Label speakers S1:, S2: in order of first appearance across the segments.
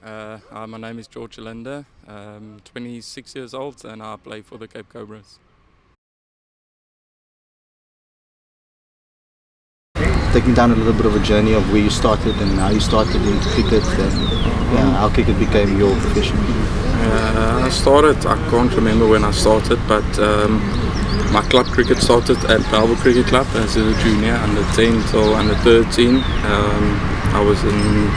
S1: My name is George Linde. 26 years old, and I play for the Cape Cobras.
S2: Take me down a little bit of a journey of where you started and how you started into cricket and how cricket became your profession.
S1: I can't remember when I started, but my club cricket started at Bellville Cricket Club as a junior, under 10 till under 13. I was in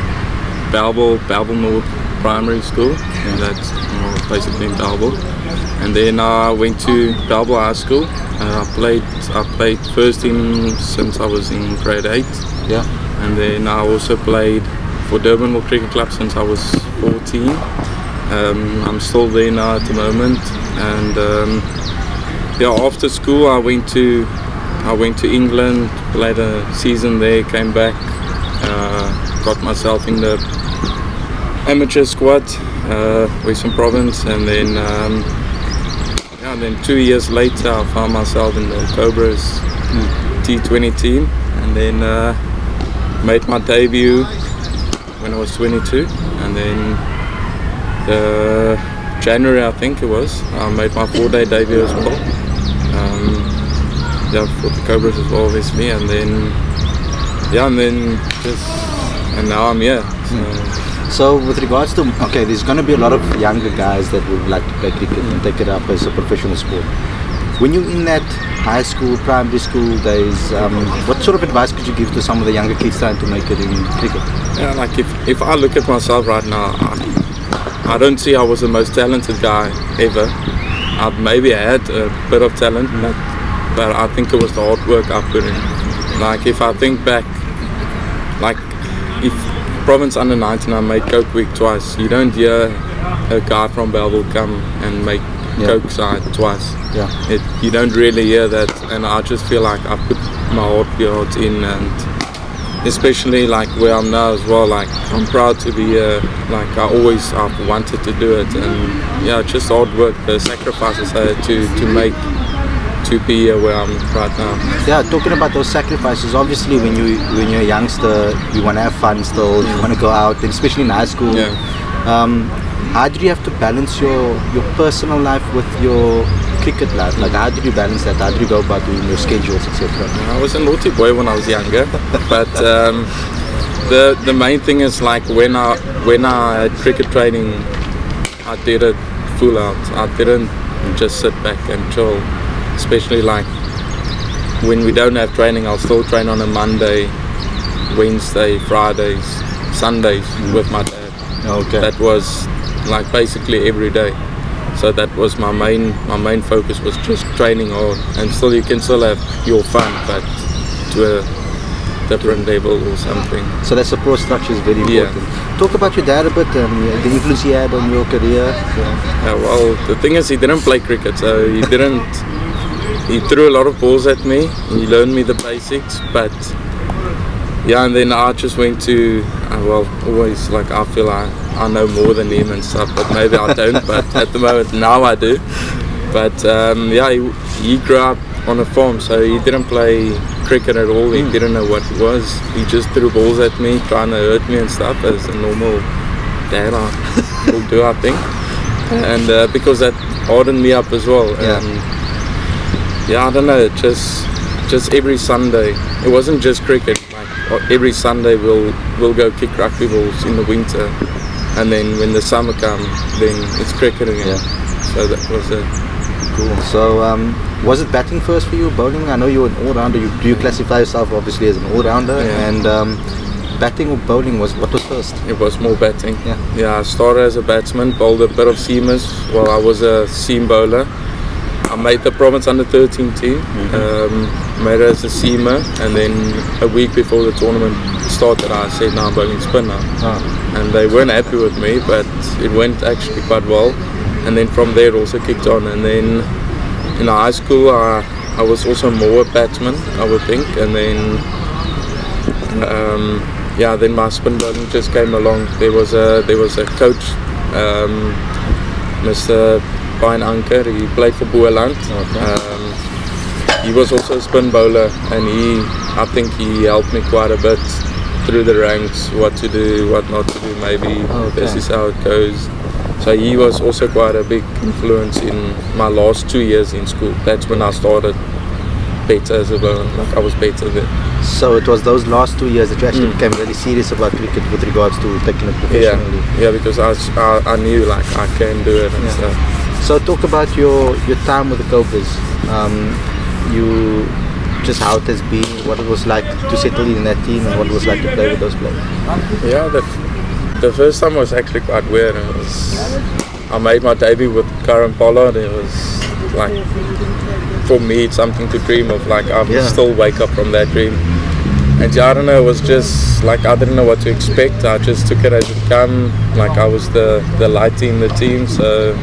S1: Bellville North Primary School, that's basically in Bellville. And then I went to Bellville High School. I played first team since I was in grade 8.
S2: Yeah.
S1: And then I also played for Durbanville Cricket Club since I was 14. I'm still there now at the moment. And after school I went to England, played a season there, came back, got myself in the amateur squad, Western Province, and then 2 years later I found myself in the Cobras T20 team, and then made my debut when I was 22, and then January I think it was, I made my 4-day debut as well, for the Cobras as well obviously, and now I'm here.
S2: So with regards to, there's going to be a lot of younger guys that would like to play cricket and take it up as a professional sport. When you're in that high school, primary school days, what sort of advice could you give to some of the younger kids trying to make it in cricket?
S1: Yeah, like if I look at myself right now, I don't see I was the most talented guy ever. I maybe had a bit of talent, but I think it was the hard work I put in. Like if I think back, like if Province under 19 I made Coke Week twice. You don't hear a guy from Bellville come and make Coke side twice.
S2: Yeah.
S1: You don't really hear that, and I just feel like I put my heart in, and especially like where I'm now as well, like I'm proud to be here. Like I've wanted to do it, and just hard work, the sacrifices I had to make to be here where I'm right now.
S2: Yeah, talking about those sacrifices, obviously when you're a youngster, you want to have fun still, you want to go out, and especially in high school.
S1: Yeah.
S2: How do you have to balance your personal life with your cricket life? Like how did you balance that? How did you go about doing your schedules, etc.?
S1: I was a naughty boy when I was younger, but the main thing is like when I had cricket training, I did it full out. I didn't just sit back and chill. Especially like when we don't have training, I'll still train on a Monday, Wednesday, Fridays, Sundays with my dad.
S2: Okay.
S1: That was like basically every day. So that was my main focus, was just training hard, and still you can still have your fun, but to a different level or something.
S2: So that support structure is very important. Talk about your dad a bit, the influence he had on your career.
S1: Well, the thing is, he didn't play cricket, so he threw a lot of balls at me. He learned me the basics, but and then I just went to always like I feel I know more than him and stuff, but maybe I don't. But at the moment now I do. But he grew up on a farm, so he didn't play cricket at all. He didn't know what it was. He just threw balls at me, trying to hurt me and stuff, as a normal dad will do, I think. And because that hardened me up as well. I don't know, just every Sunday, it wasn't just cricket, like every Sunday we'll go kick rugby balls in the winter, and then when the summer comes, then it's cricket again. So that was it.
S2: Cool. So was it batting first for you, bowling? I know you're an all-rounder. Do you classify yourself obviously as an all-rounder? And batting or bowling, what was first?
S1: It was more batting. I started as a batsman, bowled a bit of seamers while I was a seam bowler. I made the Province under 13 team, made it as a seamer, and then a week before the tournament started I said, now I'm bowling spin now. And they weren't happy with me, but it went actually quite well, and then from there it also kicked on. And then in high school I was also more a batsman, I would think, and then then my spin bowling just came along. There was a coach, Mr. Pine Anker, he played for Boerland. He was also a spin bowler, and I think he helped me quite a bit through the ranks, what to do, what not to do. Maybe this is how it goes. So he was also quite a big influence in my last 2 years in school. That's when I started better as a bowler. Like I was better then.
S2: So it was those last 2 years that you actually became really serious about cricket with regards to taking it professionally.
S1: Yeah, because I knew like I can do it and stuff.
S2: So talk about your time with the Cobras. You just how it has been, what it was like to settle in that team, and what it was like to play with those players.
S1: Yeah, the first time was actually quite weird. I made my debut with Karen Pollard. It was like, for me, it's something to dream of. Like I still wake up from that dream. And I don't know, it was just like I didn't know what to expect. I just took it as it came. Like I was the lighty in the team, so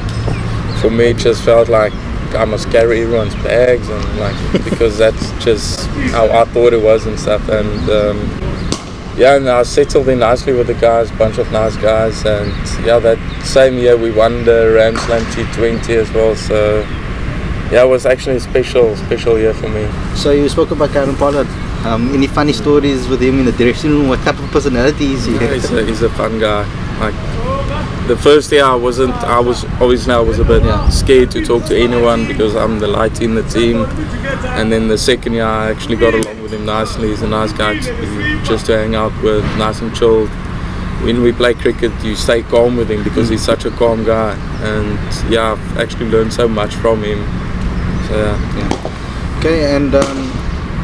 S1: for me it just felt like I must carry everyone's bags, and like because that's just how I thought it was and stuff. And and I settled in nicely with the guys, bunch of nice guys. And that same year we won the Ram Slam T20 as well. So it was actually a special year for me.
S2: So you spoke about Karen Pollard. Any funny stories with him in the dressing room? What type of personality is he?
S1: He's a fun guy. Like the first year I was a bit scared to talk to anyone because I'm the light in the team. And then the second year I actually got along with him nicely. He's a nice guy just to hang out with, nice and chilled. When we play cricket, you stay calm with him because he's such a calm guy. And I've actually learned so much from him. So
S2: Okay, and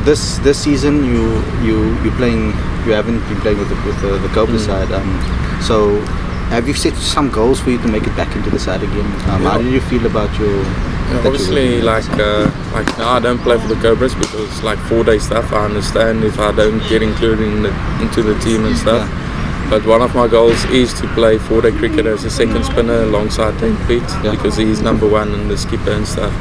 S2: this season you playing. You haven't been playing with the Cobras side. So have you set some goals for you to make it back into the side again? How do you feel about your?
S1: Obviously, like now I don't play for the Cobras because like 4-day stuff. I understand if I don't get included into the team and stuff. But one of my goals is to play 4-day cricket as a second spinner alongside Tank Pete because he's number one and the skipper and stuff.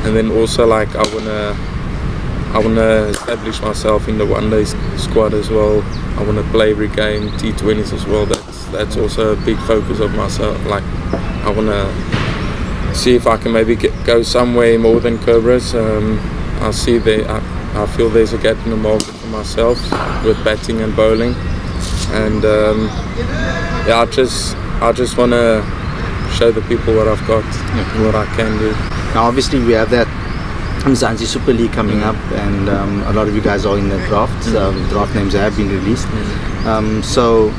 S1: And then also like I wanna establish myself in the one-day squad as well. I wanna play every game, T20s as well. That's also a big focus of myself. Like I wanna see if I can maybe go somewhere more than Cobras. I feel there's a gap in the market for myself with batting and bowling. And I just wanna show the people what I've got, what I can do.
S2: Now obviously we have that Mzansi Super League coming up, and a lot of you guys are in the draft. Draft names have been released. So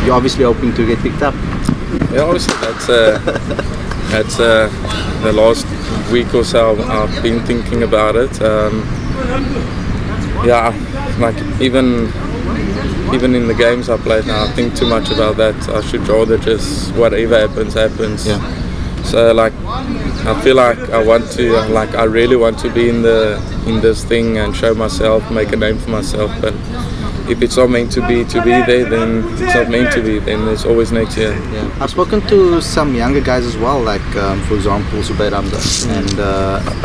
S2: you're obviously hoping to get picked up.
S1: Yeah, obviously that's the last week or so I've been thinking about it. Like even in the games I played now, I think too much about that. I should rather just whatever happens. So like I feel like I really want to be in this thing and show myself, make a name for myself. But if it's not meant to be there, then it's not meant to be. Then there's always next year.
S2: I've spoken to some younger guys as well, like for example Zubair Hamza and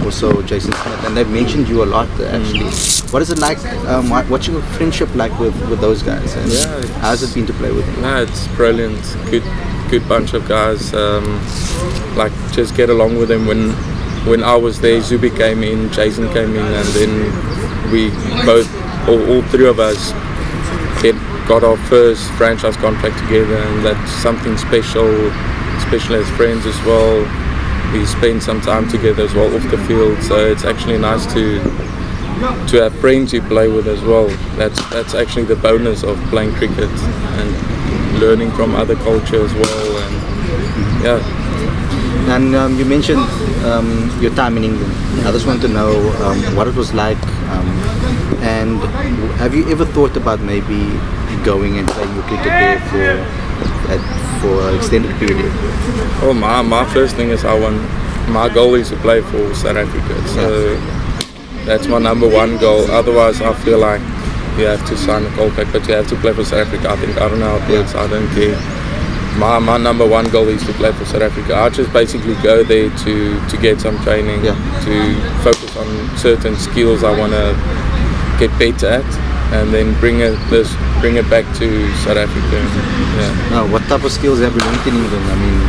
S2: also Jason Smith, and they've mentioned you a lot actually. What is it like? What's your friendship like with those guys? And how's it been to play with them?
S1: No, it's brilliant. Good bunch of guys. Like just get along with them. When I was there, Zubi came in, Jason came in, and then we both, all three of us, got our first franchise contract together, and that's something special, especially as friends as well. We spend some time together as well off the field, so it's actually nice to have friends you play with as well. That's actually the bonus of playing cricket and learning from other culture as well. And
S2: And you mentioned your time in England. I just want to know what it was like, and have you ever thought about maybe going and playing your cricket there for an extended period?
S1: Oh, my first thing is my goal is to play for South Africa. So that's my number one goal. Otherwise, I feel like you have to sign a contract, but you have to play for South Africa. I don't know how it works. I don't care. My number one goal is to play for South Africa. I just basically go there to get some training, to focus on certain skills I want to get better at, and then bring it back to South Africa.
S2: Now, what type of skills have you learned in England? I mean,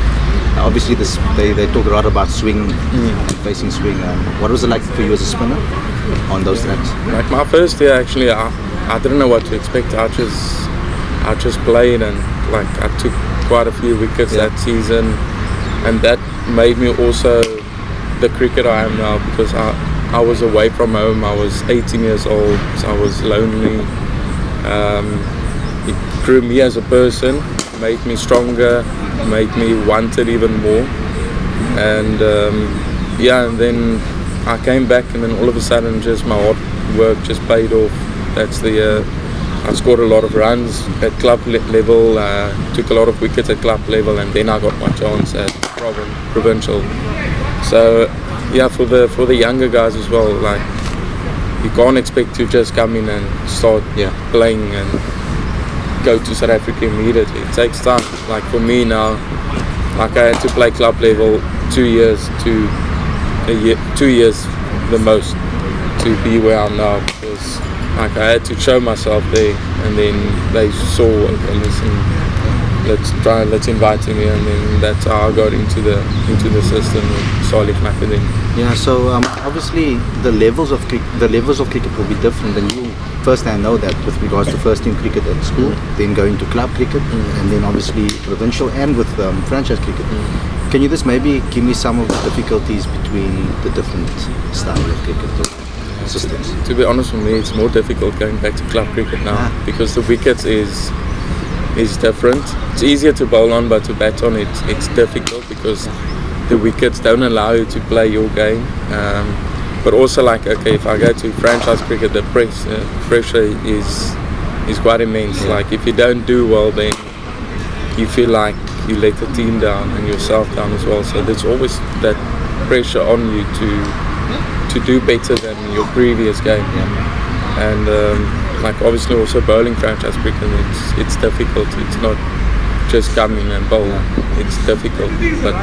S2: obviously they talk a lot about swing and facing swing. What was it like for you as a spinner on those tracks?
S1: Like my first year, actually, I didn't know what to expect. I just played, and like I took quite a few wickets that season, and that made me also the cricketer I am now, because I was away from home. I was 18 years old, so I was lonely. It grew me as a person, made me stronger, made me want it even more. And and then I came back, and then all of a sudden just my hard work just paid off. That's the year I scored a lot of runs at club level, took a lot of wickets at club level, and then I got my chance at provincial. So for the younger guys as well, like you can't expect to just come in and start playing and go to South Africa immediately. It takes time. Like for me now, like I had to play club level 2 years to a year, 2 years the most to be where I'm now, because like I had to show myself there, and then they saw, okay, listen, let's invite him here, and then that's how I got into the system with Khalid Mohidin.
S2: Yeah, so obviously the levels of cricket will be different, and you first I know that with regards to first team cricket at school, then going to club cricket, and then obviously provincial and with franchise cricket. Can you just maybe give me some of the difficulties between the different styles of cricket systems?
S1: To be honest with me, it's more difficult going back to club cricket now, because the wickets is different. It's easier to bowl on, but to bat on it's difficult because the wickets don't allow you to play your game. But also, like, okay, if I go to franchise cricket, the pressure is quite immense. Like if you don't do well, then you feel like you let the team down and yourself down as well. So there's always that pressure on you to do better than your previous game. And like obviously also bowling franchise cricket, it's difficult. It's not just come in and bowl. It's difficult, but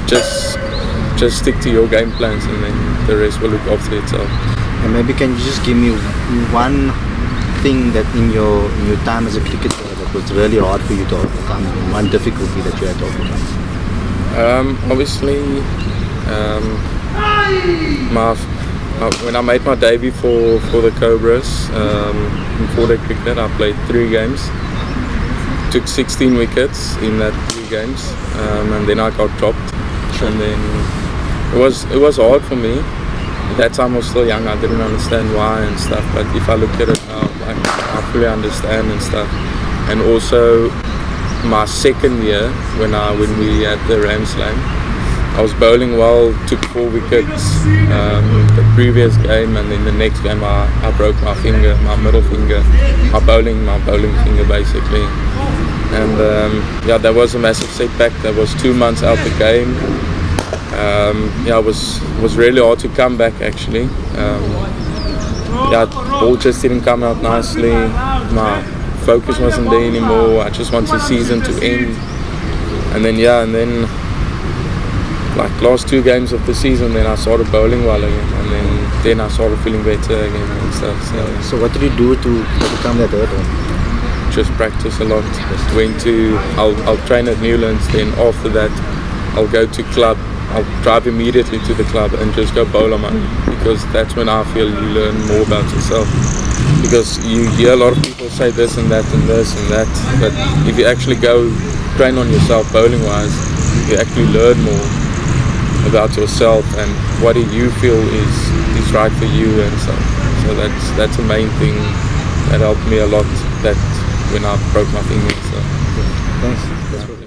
S1: just stick to your game plans, and then the rest will look after itself.
S2: And maybe can you just give me one thing that in your time as a cricketer that was really hard for you to overcome, one difficulty that you had to overcome?
S1: Obviously, when I made my debut for the Cobras for the cricket, I played 3 games, took 16 wickets in that 3 games, and then I got dropped, and then it was hard for me. At that time I was still young, I didn't understand why and stuff, but if I look at it now, I fully understand and stuff. And also my second year when we had the Ram Slam, I was bowling well, took 4 wickets the previous game, and then the next game I broke my finger, my middle finger, my bowling finger basically. And that was a massive setback. That was 2 months out the game. It was really hard to come back actually. Ball just didn't come out nicely. My focus wasn't there anymore. I just wanted the season to end. And then like last 2 games of the season, then I started bowling well again, and then I started feeling better again and stuff.
S2: So what did you do to overcome that hurdle?
S1: Just practice a lot. I'll train at Newlands, then after that I'll go to club. I'll drive immediately to the club and just go bowl on my own, because that's when I feel you learn more about yourself. Because you hear a lot of people say this and that and this and that, but if you actually go train on yourself bowling wise, you actually learn more about yourself and what do you feel is right for you and stuff. So that's the main thing that helped me a lot, that when I broke my finger. So.
S2: Thanks.